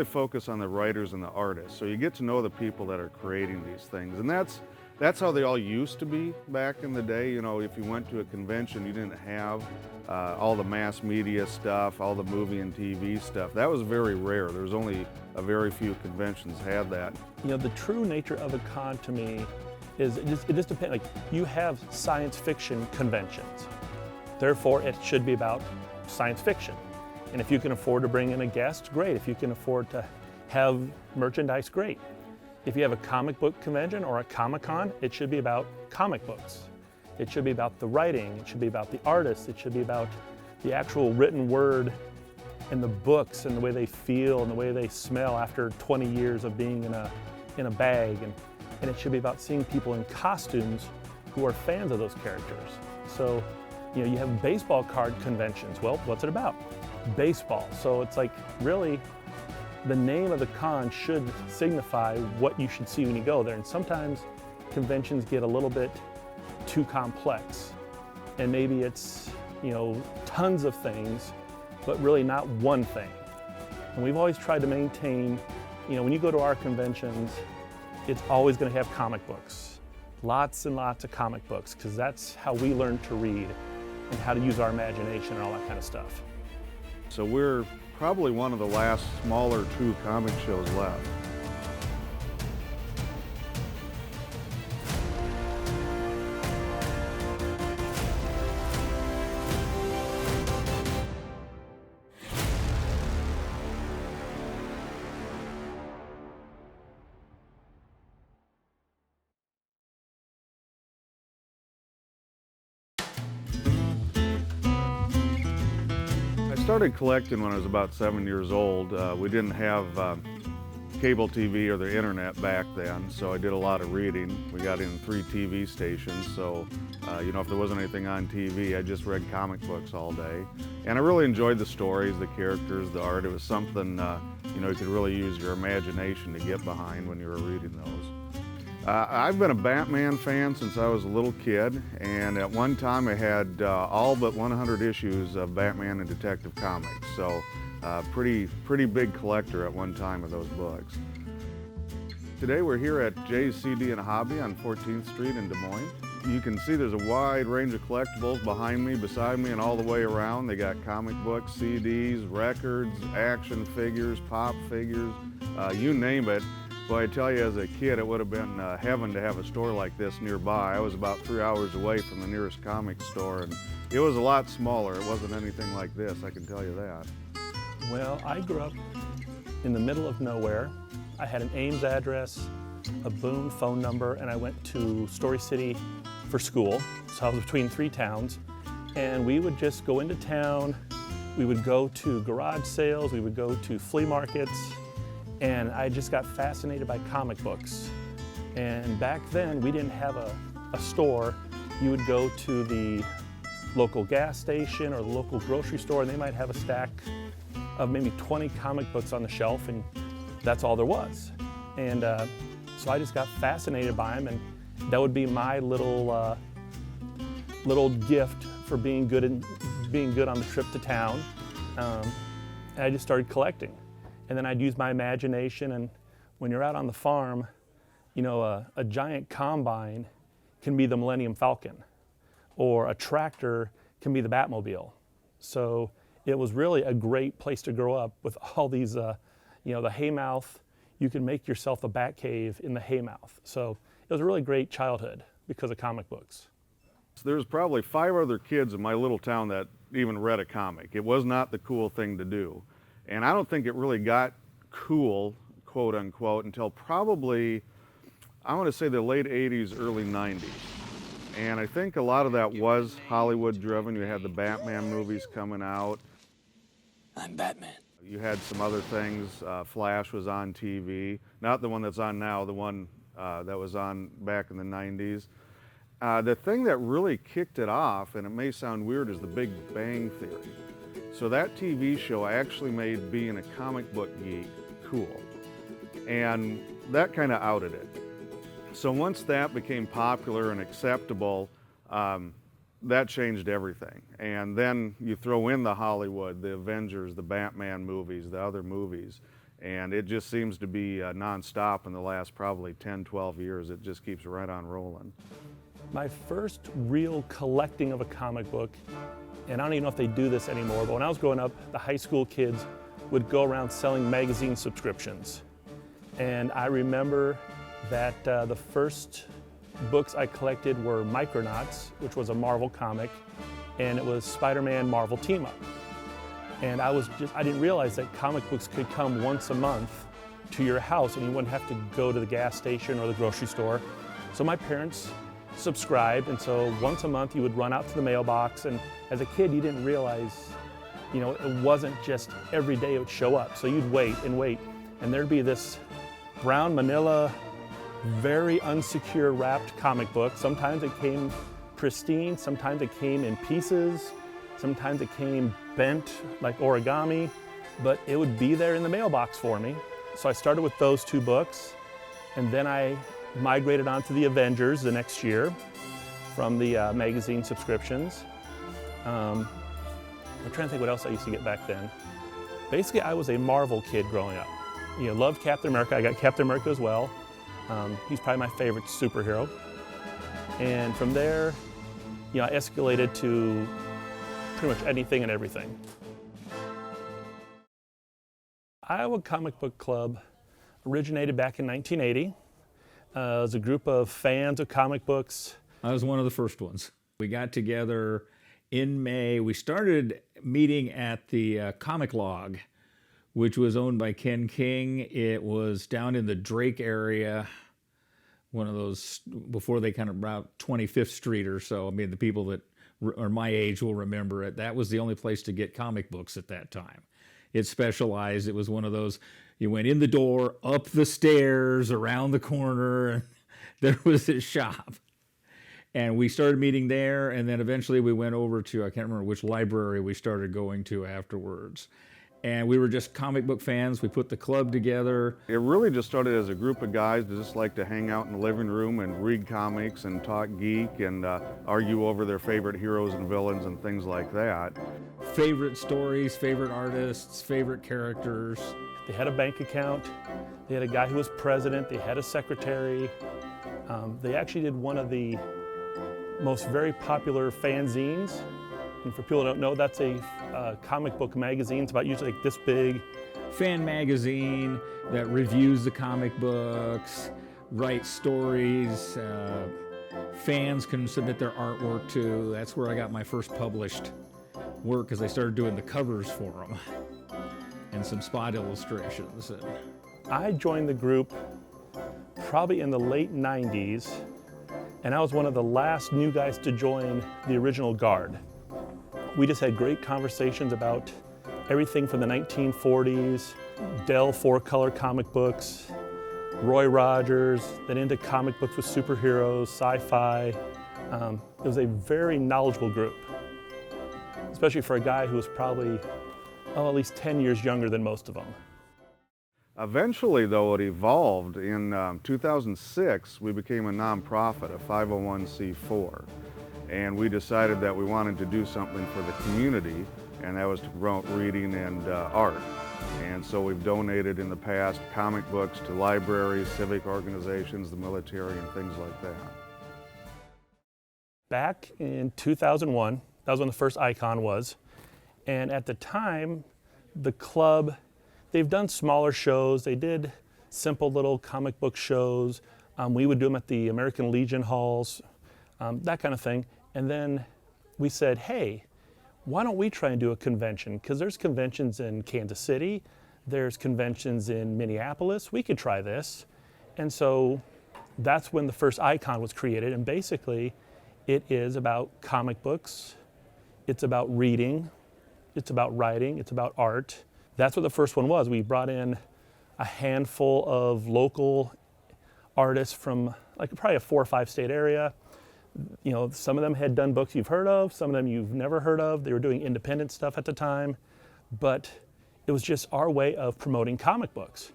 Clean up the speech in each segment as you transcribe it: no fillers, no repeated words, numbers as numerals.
really focus on the writers and the artists. So you get to know the people that are creating these things. And that's how they all used to be back in the day. You know, if you went to a convention, you didn't have all the mass media stuff, all the movie and TV stuff. That was very rare. There was only a very few conventions had that. You know, the true nature of a con to me is it just depends. Like, you have science fiction conventions. Therefore, it should be about science fiction. And if you can afford to bring in a guest, great. If you can afford to have merchandise, great. If you have a comic book convention or a Comic-Con, it should be about comic books. It should be about the writing, it should be about the artists, it should be about the actual written word and the books and the way they feel and the way they smell after 20 years of being in a bag. And it should be about seeing people in costumes who are fans of those characters. So, you know, you have baseball card conventions. Well, what's it about? Baseball. So it's like, really, the name of the con should signify what you should see when you go there. And sometimes conventions get a little bit too complex. And maybe it's, you know, tons of things, but really not one thing. And we've always tried to maintain, you know, when you go to our conventions, it's always going to have comic books. Lots and lots of comic books, because that's how we learn to read and how to use our imagination and all that kind of stuff. So we're probably one of the last smaller true comic shows left. I started collecting when I was about 7 years old. We didn't have cable TV or the internet back then, so I did a lot of reading. We got in 3 TV stations, so you know, if there wasn't anything on TV, I just read comic books all day. And I really enjoyed the stories, the characters, the art. It was something you know, you could really use your imagination to get behind when you were reading those. I've been a Batman fan since I was a little kid, and at one time I had all but 100 issues of Batman and Detective Comics, so pretty big collector at one time of those books. Today we're here at Jay's CD and Hobby on 14th Street in Des Moines. You can see there's a wide range of collectibles behind me, beside me, and all the way around. They got comic books, CDs, records, action figures, pop figures, you name it. Boy, I tell you, as a kid, it would have been heaven to have a store like this nearby. I was about 3 hours away from the nearest comic store, and it was a lot smaller. It wasn't anything like this, I can tell you that. Well, I grew up in the middle of nowhere. I had an Ames address, a Boone phone number, and I went to Story City for school. So I was between 3 towns, and we would just go into town. We would go to garage sales, we would go to flea markets, and I just got fascinated by comic books. And back then, we didn't have a store. You would go to the local gas station or the local grocery store, and they might have a stack of maybe 20 comic books on the shelf, and that's all there was. And so I just got fascinated by them, and that would be my little gift for being good on the trip to town. And I just started collecting. And then I'd use my imagination, and when you're out on the farm, you know, a giant combine can be the Millennium Falcon, or a tractor can be the Batmobile. So it was really a great place to grow up with all these, you know, the Haymouth. You could make yourself a bat cave in the Haymouth. So it was a really great childhood because of comic books. There's probably 5 other kids in my little town that even read a comic. It was not the cool thing to do. And I don't think it really got cool, quote unquote, until probably, I want to say the late 80s, early 90s. And I think a lot of that was Hollywood driven. You had the Batman movies coming out. I'm Batman. You had some other things. Flash was on TV. Not the one that's on now, the one that was on back in the 90s. The thing that really kicked it off, and it may sound weird, is the Big Bang Theory. So that TV show actually made being a comic book geek cool. And that kind of outed it. So once that became popular and acceptable, that changed everything. And then you throw in the Hollywood, the Avengers, the Batman movies, the other movies, And it just seems to be nonstop in the last probably 10, 12 years. It just keeps right on rolling. My first real collecting of a comic book, and I don't even know if they do this anymore, but when I was growing up, the high school kids would go around selling magazine subscriptions. And I remember that the first books I collected were Micronauts, which was a Marvel comic, and it was Spider-Man Marvel Team Up. And I didn't realize that comic books could come once a month to your house and you wouldn't have to go to the gas station or the grocery store. So my parents subscribed, and so once a month you would run out to the mailbox, and as a kid you didn't realize, it wasn't just every day it would show up. So you'd wait and wait, and there'd be this brown manila, very unsecure wrapped comic book. Sometimes it came pristine, sometimes it came in pieces, sometimes it came bent like origami, but it would be there in the mailbox for me. So I started with those two books, and then I migrated on to the Avengers the next year from the magazine subscriptions. I'm trying to think what else I used to get back then. Basically, I was a Marvel kid growing up. Loved Captain America. I got Captain America as well. He's probably my favorite superhero. And from there, I escalated to pretty much anything and everything. Iowa Comic Book Club originated back in 1980. It was a group of fans of comic books. I was one of the first ones. We got together in May. We started meeting at the Comic Log, which was owned by Ken King. It was down in the Drake area, one of those, before they kind of about 25th Street or so. I mean, the people that are my age will remember it. That was the only place to get comic books at that time. It specialized. It was one of those, you went in the door, up the stairs, around the corner, and there was a shop. And we started meeting there, and then eventually we went over to, I can't remember which library we started going to afterwards. And we were just comic book fans. We put the club together. It really just started as a group of guys that just like to hang out in the living room and read comics and talk geek and argue over their favorite heroes and villains and things like that. Favorite stories, favorite artists, favorite characters. They had a bank account. They had a guy who was president. They had a secretary. They actually did one of the most very popular fanzines. And for people who don't know, that's a comic book magazine. It's about usually like this big. Fan magazine that reviews the comic books, writes stories. Fans can submit their artwork to. That's where I got my first published work, because I started doing the covers for them and some spot illustrations. I joined the group probably in the late 90s, and I was one of the last new guys to join the original guard. We just had great conversations about everything from the 1940s, Dell 4-color comic books, Roy Rogers, then into comic books with superheroes, sci-fi. It was a very knowledgeable group, especially for a guy who was probably at least 10 years younger than most of them. Eventually, though, it evolved. In 2006, we became a nonprofit, a 501c4. And we decided that we wanted to do something for the community, and that was to promote reading and art. And so we've donated in the past comic books to libraries, civic organizations, the military, and things like that. Back in 2001, that was when the first Icon was. And at the time, the club, they've done smaller shows. They did simple little comic book shows. We would do them at the American Legion halls, that kind of thing. And then we said, hey, why don't we try and do a convention? Because there's conventions in Kansas City, there's conventions in Minneapolis, we could try this. And so that's when the first Icon was created, and basically it is about comic books, it's about reading, it's about writing, it's about art. That's what the first one was. We brought in a handful of local artists from like probably a 4 or 5 state area. Some of them had done books you've heard of, some of them you've never heard of. They were doing independent stuff at the time, but it was just our way of promoting comic books.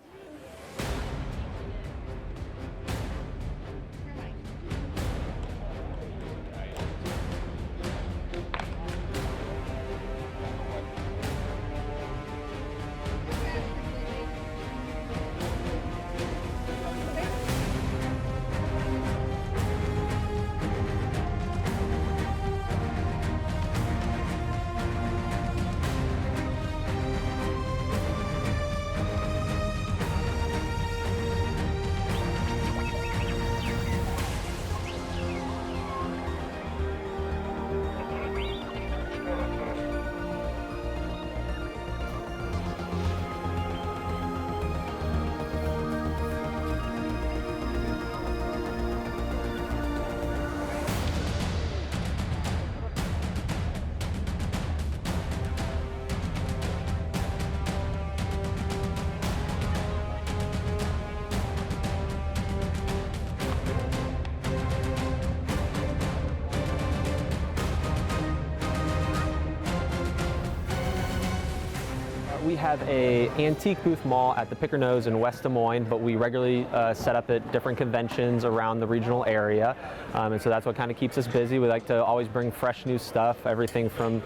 we have a antique booth mall at the Picker Nose in West Des Moines, but we regularly set up at different conventions around the regional area, and so that's what kind of keeps us busy. We like to always bring fresh new stuff, everything from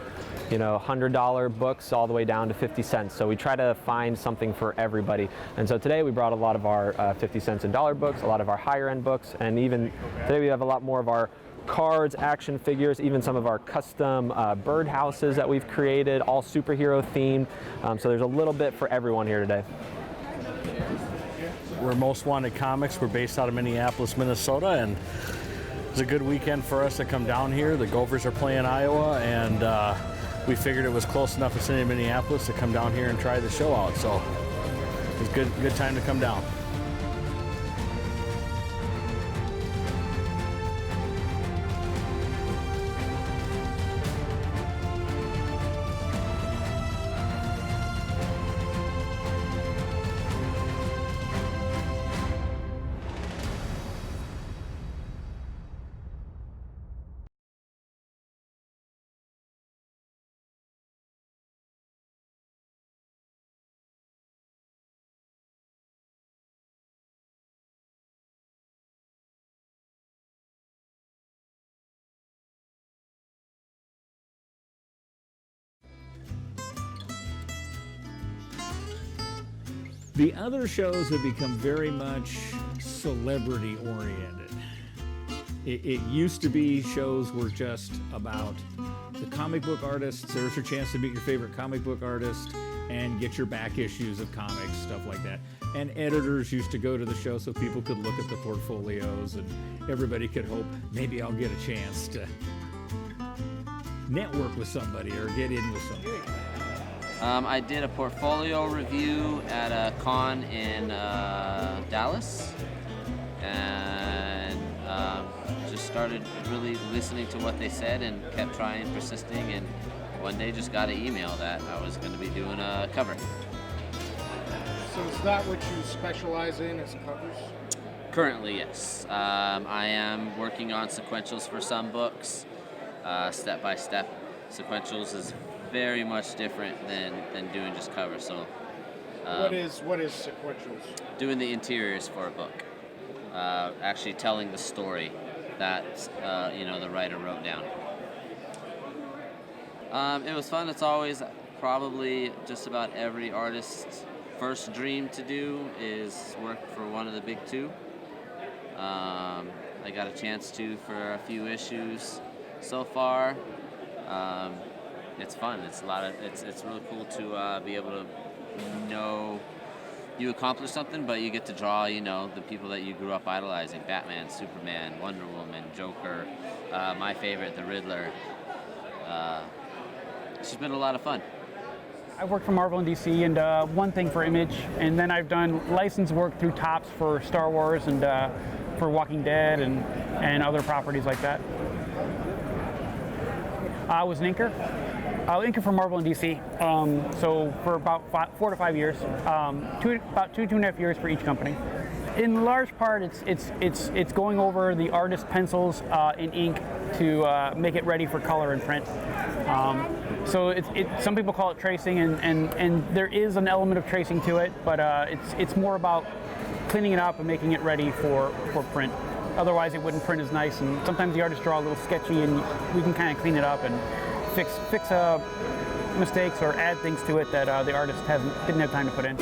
$100 books all the way down to 50 cents. So we try to find something for everybody. And so today we brought a lot of our 50 cents and dollar books, a lot of our higher end books, and even today we have a lot more of our cards, action figures, even some of our custom birdhouses that we've created, all superhero themed. So there's a little bit for everyone here today. We're Most Wanted Comics. We're based out of Minneapolis, Minnesota, and it's a good weekend for us to come down here. The Gophers are playing Iowa, and we figured it was close enough to city of Minneapolis to come down here and try the show out. So it's a good time to come down. The other shows have become very much celebrity oriented. It used to be shows were just about the comic book artists. There's your chance to meet your favorite comic book artist and get your back issues of comics, stuff like that. And editors used to go to the show so people could look at the portfolios and everybody could hope maybe I'll get a chance to network with somebody or get in with somebody. I did a portfolio review at a con in Dallas, and just started really listening to what they said and kept trying, persisting, and one day just got an email that I was going to be doing a cover. So is that what you specialize in, is covers? Currently, yes. I am working on sequentials for some books, step-by-step. Sequentials is very much different than doing just covers. So, what is sequentials? Doing the interiors for a book, actually telling the story that the writer wrote down. It was fun. It's always probably just about every artist's first dream to do is work for one of the big two. I got a chance to for a few issues so far. It's fun. It's really cool to be able to know you accomplished something, but you get to draw, the people that you grew up idolizing: Batman, Superman, Wonder Woman, Joker, my favorite, the Riddler. It's just been a lot of fun. I've worked for Marvel and DC and one thing for Image, and then I've done licensed work through Topps for Star Wars and for Walking Dead and other properties like that. I was an inker. Inker for Marvel and DC. So for about 4 to 5 years, about two and a half years for each company. In large part, it's going over the artist pencils and ink to make it ready for color and print. So some people call it tracing, and there is an element of tracing to it, but it's more about cleaning it up and making it ready for print. Otherwise, it wouldn't print as nice, and sometimes the artists draw a little sketchy, and we can kind of clean it up and fix mistakes or add things to it that the artist didn't have time to put in.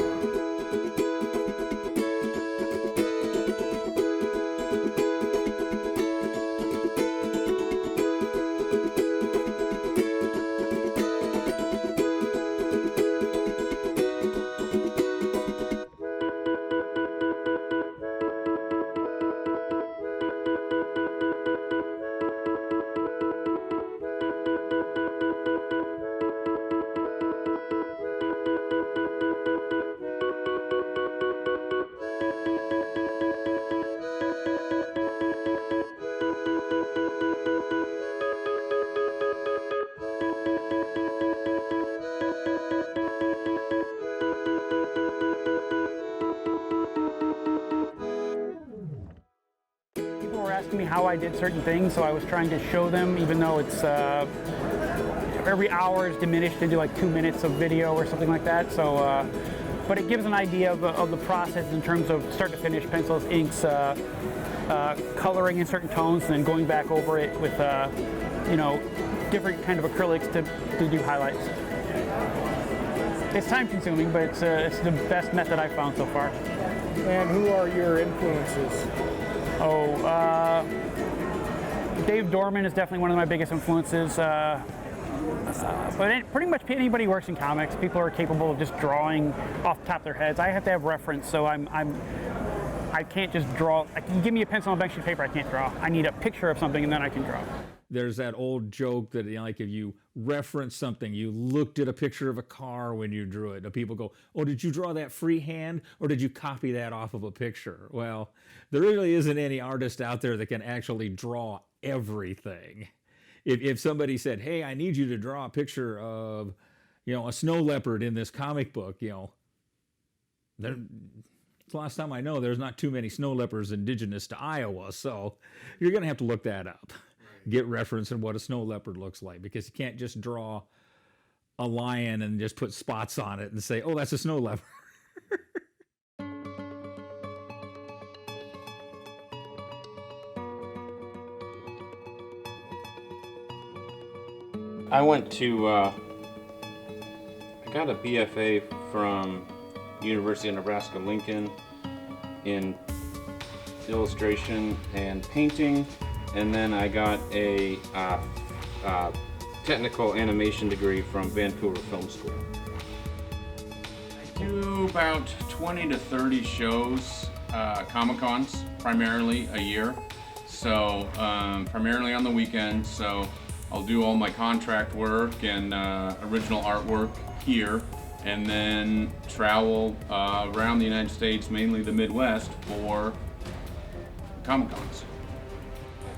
Me how I did certain things, so I was trying to show them, even though it's every hour is diminished into like 2 minutes of video or something like that. So, but it gives an idea of the process in terms of start to finish, pencils, inks, coloring in certain tones, and then going back over it with different kind of acrylics to do highlights. It's time consuming, but it's the best method I've found so far. And who are your influences? Dave Dorman is definitely one of my biggest influences. But pretty much anybody who works in comics, people are capable of just drawing off the top of their heads. I have to have reference, so I can't just draw. I can give me a pencil and a blank sheet of paper, I can't draw. I need a picture of something, and then I can draw. There's that old joke that, like, if you reference something, you looked at a picture of a car when you drew it. And people go, oh, did you draw that freehand, or did you copy that off of a picture? Well, there really isn't any artist out there that can actually draw everything. If somebody said, hey, I need you to draw a picture of, a snow leopard in this comic book, the last time I know, there's not too many snow leopards indigenous to Iowa, so you're going to have to look that up. Get reference on what a snow leopard looks like, because you can't just draw a lion and just put spots on it and say, oh, that's a snow leopard. I went to, I got a BFA from University of Nebraska-Lincoln in illustration and painting. And then I got a technical animation degree from Vancouver Film School. I do about 20 to 30 shows, Comic-Cons, primarily a year. So primarily on the weekends. So I'll do all my contract work and original artwork here, and then travel around the United States, mainly the Midwest, for Comic-Cons.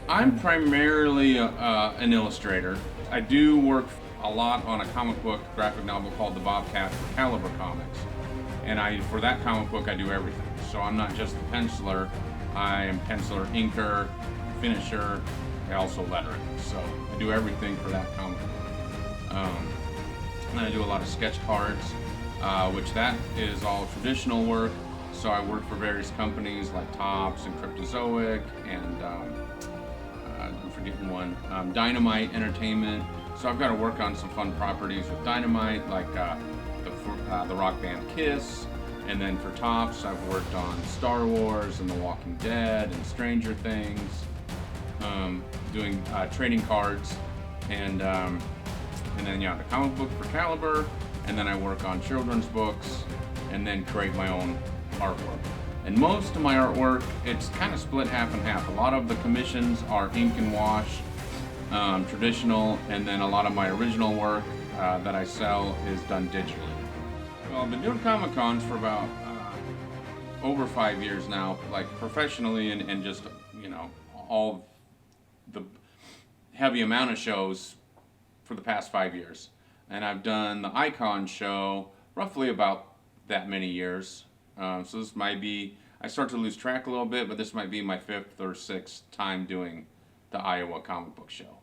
I'm primarily an illustrator. I do work a lot on a comic book graphic novel called The Bobcat for Caliber Comics. And for that comic book, I do everything. So I'm not just the penciler, I am penciler, inker, finisher, I also letter it. So I do everything for that comic book. And I do a lot of sketch cards, which that is all traditional work. So I work for various companies like Topps and Cryptozoic and I'm forgetting one, Dynamite Entertainment. So I've got to work on some fun properties with Dynamite, like the rock band Kiss. And then for Topps, I've worked on Star Wars and The Walking Dead and Stranger Things, doing trading cards, and then the comic book for Caliber. And then I work on children's books, and then create my own artwork. And most of my artwork, it's kind of split half and half. A lot of the commissions are ink and wash, traditional, and then a lot of my original work that I sell is done digitally. Well, I've been doing Comic-Cons for about over 5 years now, like professionally and just, all the heavy amount of shows for the past 5 years. And I've done the Icon show roughly about that many years. So this might be, I start to lose track a little bit, but this might be my 5th or 6th time doing the Iowa Comic Book Show.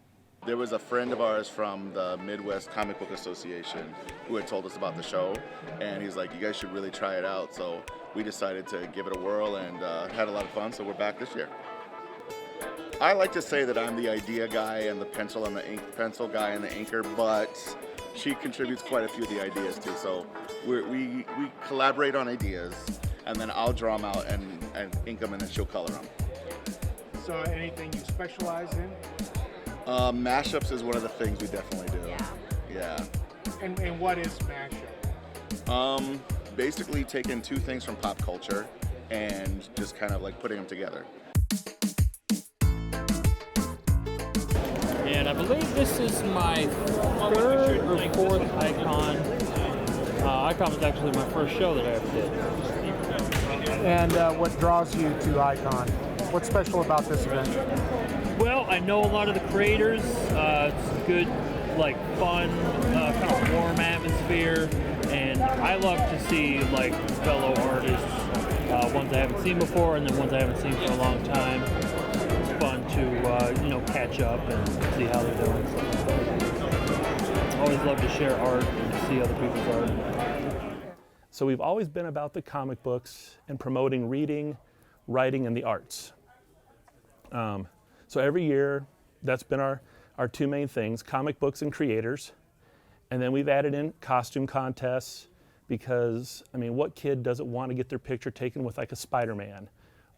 There was a friend of ours from the Midwest Comic Book Association who had told us about the show, and he's like, you guys should really try it out. So we decided to give it a whirl and had a lot of fun, so we're back this year. I like to say that I'm the idea guy and the pencil and the ink pencil guy and the inker, but she contributes quite a few of the ideas too. So we collaborate on ideas, and then I'll draw them out and ink them, and then she'll color them. So anything you specialize in? Mashups is one of the things we definitely do. Yeah. And what is mashup? Basically taking two things from pop culture and just kind of like putting them together. And I believe this is my third or fourth Icon. Icon was actually my first show that I ever did. And what draws you to Icon? What's special about this event? Well, I know a lot of the creators. It's good, like fun, kind of warm atmosphere, and I love to see like fellow artists, ones I haven't seen before, and then ones I haven't seen for a long time. It's fun to catch up and see how they're doing. always love to share art and to see other people's art. So we've always been about the comic books and promoting reading, writing, and the arts. So every year, that's been our two main things, comic books and creators. And then we've added in costume contests because, I mean, what kid doesn't want to get their picture taken with like a Spider-Man?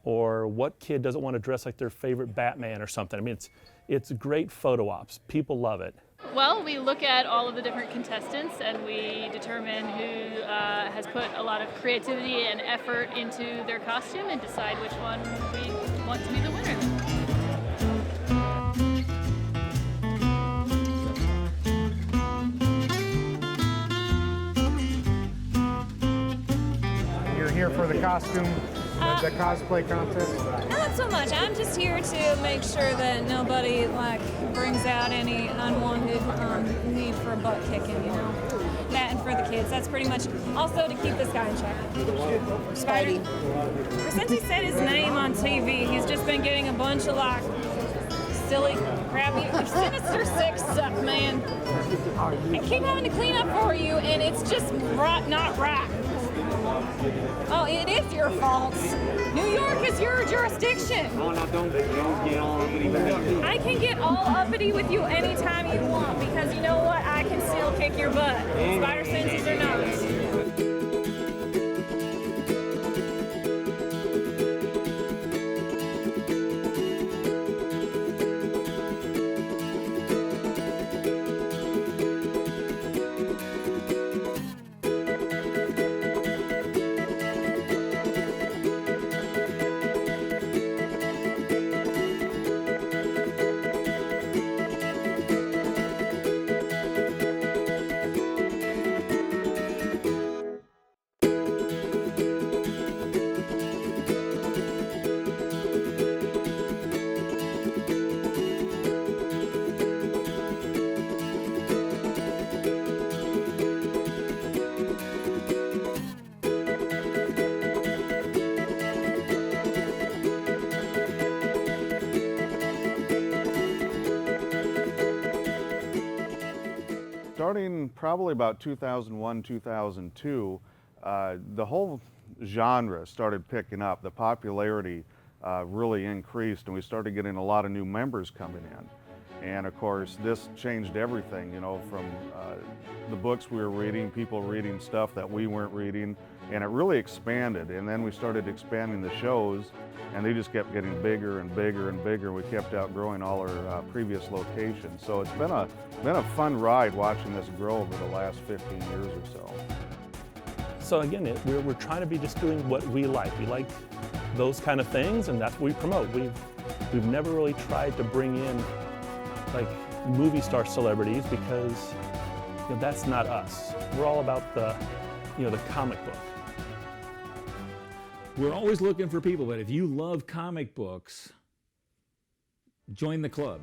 Or what kid doesn't want to dress like their favorite Batman or something? I mean, it's great photo ops. People love it. Well, we look at all of the different contestants and we determine who has put a lot of creativity and effort into their costume and decide which one we want to be the winner. You're here for the costume, the cosplay contest? Not so much. I'm just here to make sure that nobody brings out any unwanted need for butt kicking, you know. That and for the kids. That's pretty much also to keep this guy in check. Spidey. Since he said his name on TV, he's just been getting a bunch of silly, crappy, Sinister Six stuff, man. I keep having to clean up for you, and it's just not right. Oh, it is your fault. New York is your jurisdiction. Oh, no, don't get all uppity with me. I can get all uppity with you anytime you want because you know what? I can still kick your butt. Spider senses or not. Starting probably about 2001, 2002, the whole genre started picking up. The popularity really increased, and we started getting a lot of new members coming in. And of course, this changed everything, you know, from the books we were reading, people reading stuff that we weren't reading, and it really expanded. And then we started expanding the shows, and they just kept getting bigger and bigger and bigger. We kept outgrowing all our previous locations. So it's been a fun ride watching this grow over the last 15 years or so. So again, we're trying to be just doing what we like. We like those kind of things, and that's what we promote. We've never really tried to bring in like movie star celebrities because that's not us. We're all about the comic book. We're always looking for people, but if you love comic books, join the club.